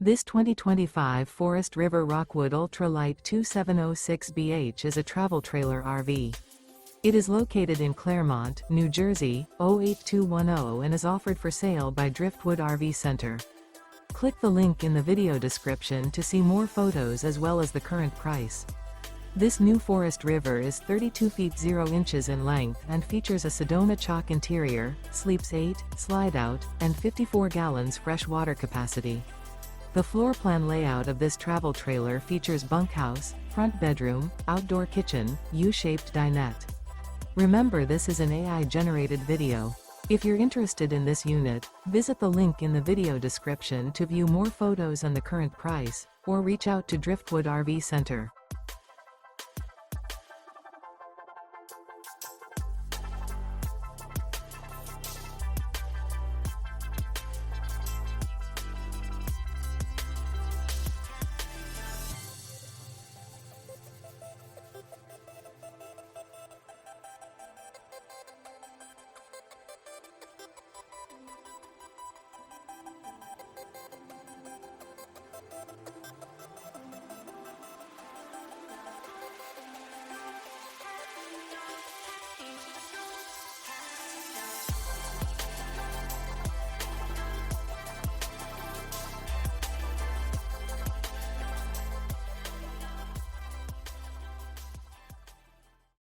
This 2025 Forest River Rockwood Ultra Lite 2706BH is a travel trailer RV. It is located in Clermont, New Jersey, 08210 and is offered for sale by Driftwood RV Center. Click the link in the video description to see more photos as well as the current price. This new Forest River is 32 feet 0 inches in length and features a Sedona chalk interior, sleeps 8, slide out, and 54 gallons fresh water capacity. The floor plan layout of this travel trailer features bunkhouse, front bedroom, outdoor kitchen, U-shaped dinette. Remember, this is an AI-generated video. If you're interested in this unit, visit the link in the video description to view more photos and the current price, or reach out to Driftwood RV Center.